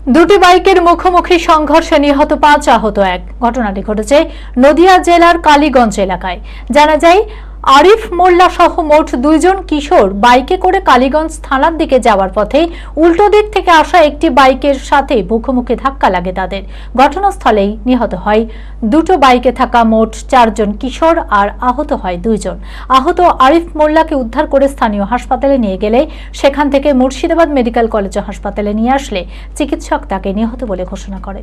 দুটি বাইকের মুখোমুখি সংঘর্ষে নিহত 5, আহত 1। ঘটনাটি ঘটেছে নদিয়া জেলার কালীগঞ্জ এলাকায়। জানা যায়, আরিফ মোল্লা সহ মোট 2 জন কিশোর বাইকে করে কালীগঞ্জ থানার দিকে যাওয়ার পথে উল্টো দিক থেকে আসা একটি বাইকের সাথে মুখোমুখি ধাক্কা লাগে তাদের। ঘটনাস্থলেই নিহত হয় দুটো বাইকে থাকা মোট 4 জন কিশোর আর আহত হয় 2 জন। আহত আরিফ মোল্লাকে উদ্ধার করে স্থানীয় হাসপাতালে নিয়ে গেলে সেখান থেকে মুর্শিদাবাদ মেডিকেল কলেজ হাসপাতালে নিয়ে আসলে চিকিৎসক তাকে নিহত বলে ঘোষণা করে।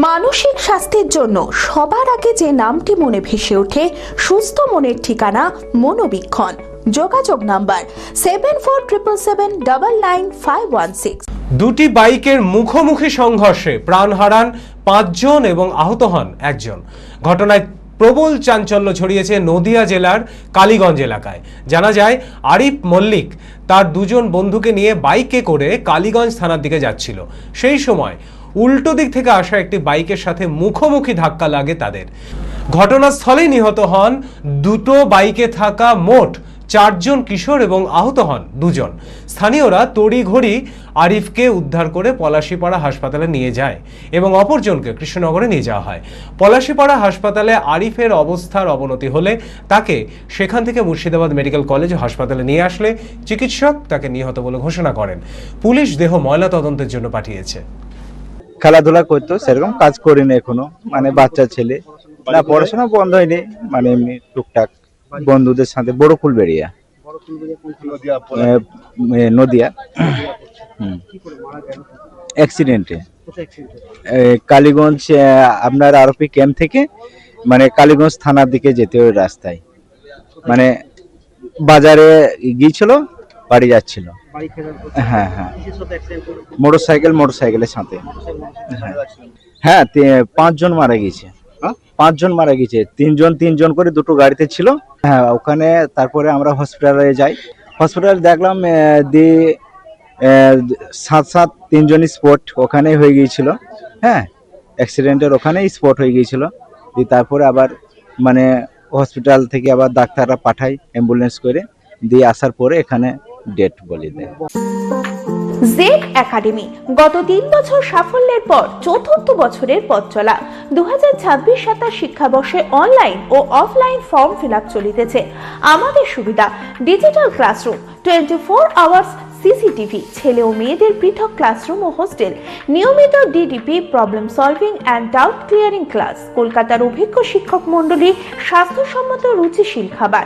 মানসিক স্বাস্থ্যের জন্য সবার আগে যে নামটি মনে ভেসে ওঠে, সুস্থ মনের ঠিকানা মনোবীক্ষণ। যোগাযোগ নাম্বার 7477799516। দুটি বাইকের মুখোমুখি সংঘর্ষে প্রাণ হারান 5 জন এবং আহত হন 1 জন। ঘটনায় প্রবল চাঞ্চল্য ছড়িয়েছে নদিয়া জেলার কালীগঞ্জ এলাকায়। জানা যায়, আরিফ মল্লিক তার 2 জন বন্ধুকে নিয়ে বাইকে করে কালীগঞ্জ থানার দিকে যাচ্ছিল। সেই সময় উল্টো দিক থেকে আসা একটি বাইকের সাথে মুখোমুখি ধাক্কা লাগে তাদের। ঘটনাস্থলেই নিহত হন দুটো বাইকে থাকা মোট 4 জন কিশোর এবং আহত হন 2 জন। স্থানীয়রা তড়িঘড়ি আরিফকে উদ্ধার করে পলাশীপাড়া হাসপাতালে নিয়ে যায় এবং অপরজনকে কৃষ্ণনগরে নিয়ে যাওয়া হয়। পলাশীপাড়া হাসপাতালে আরিফের অবস্থার অবনতি হলে তাকে সেখান থেকে মুর্শিদাবাদ মেডিকেল কলেজ হাসপাতালে নিয়ে আসলে চিকিৎসক তাকে নিহত বলে ঘোষণা করেন। পুলিশ দেহ ময়না তদন্তের জন্য পাঠিয়েছে। খেলাধুলা করতো, সেরকম কাজ করিনি এখনো, মানে বাচ্চা ছেলে না, পড়াশোনা বন্ধ হয়নি, মানে এমনি টুকটাক বন্ধুদের সাথে। বড় ফুলবেড়িয়া, নদিয়া। অ্যাক্সিডেন্টে কালীগঞ্জ আপনার আরপি ক্যাম্প থেকে মানে কালীগঞ্জ থানার দিকে যেতে ওই রাস্তায়, মানে বাজারে গিয়েছিল, বাড়ি যাচ্ছিল। হ্যাঁ হ্যাঁ, মোটরসাইকেলের সাথে। হ্যাঁ, 5 জন মারা গেছে। 5 জন মারা গেছে, 3 জন করে দুটো গাড়িতে ছিল। হ্যাঁ, ওখানে তারপরে আমরা হসপিটালে যাই। হসপিটালে দেখলাম 3 জনই স্পট ওখানেই হয়ে গিয়েছিল। হ্যাঁ, অ্যাক্সিডেন্টের ওখানেই স্পট হয়ে গিয়েছিল। তারপরে আবার মানে হসপিটাল থেকে আবার ডাক্তাররা পাঠায় অ্যাম্বুলেন্স করে, দিয়ে আসার পরে এখানে ডেট বলে দেয়। জেড একাডেমি গত 3 বছর সাফল্যের পর চতুর্থ বছরের পথ চলা। 2026-27 শিক্ষাবর্ষে অনলাইন ও অফলাইন ফর্ম ফিল আপ চলিতেছে। আমাদের সুবিধা ডিজিটাল ক্লাসরুম, 24 আওয়ার্স সিসিটিভি, ছেলে ও মেয়েদের পৃথক ক্লাসরুম ও হোস্টেল, নিয়মিত DDP, problem solving and doubt clearing class, কলকাতার অভিজ্ঞ শিক্ষক মন্ডলী, স্বাস্থ্যসম্মত রুচিশীল খাবার,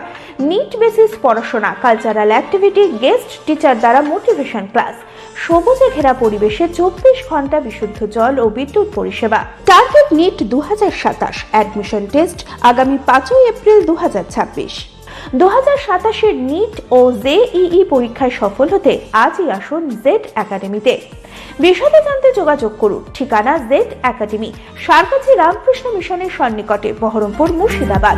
নিট বেসিস পড়াশোনা, কালচারাল অ্যাক্টিভিটি, গেস্ট টিচার দ্বারা মোটিভেশন ক্লাস, সবুজে ঘেরা পরিবেশে 24 ঘন্টা বিশুদ্ধ জল ও বিদ্যুৎ পরিষেবা। টার্গেট নিট 2027, অ্যাডমিশন টেস্ট আগামী 5 এপ্রিল 2026। 2027-এর নিট ও জেইই পরীক্ষায় সফল হতে আজই আসুন জেড একাডেমিতে। বিশদে জানতে যোগাযোগ করুন। ঠিকানা জেড একাডেমি, সারকাছি রামকৃষ্ণ মিশনের সন্নিকটে, বহরমপুর, মুর্শিদাবাদ।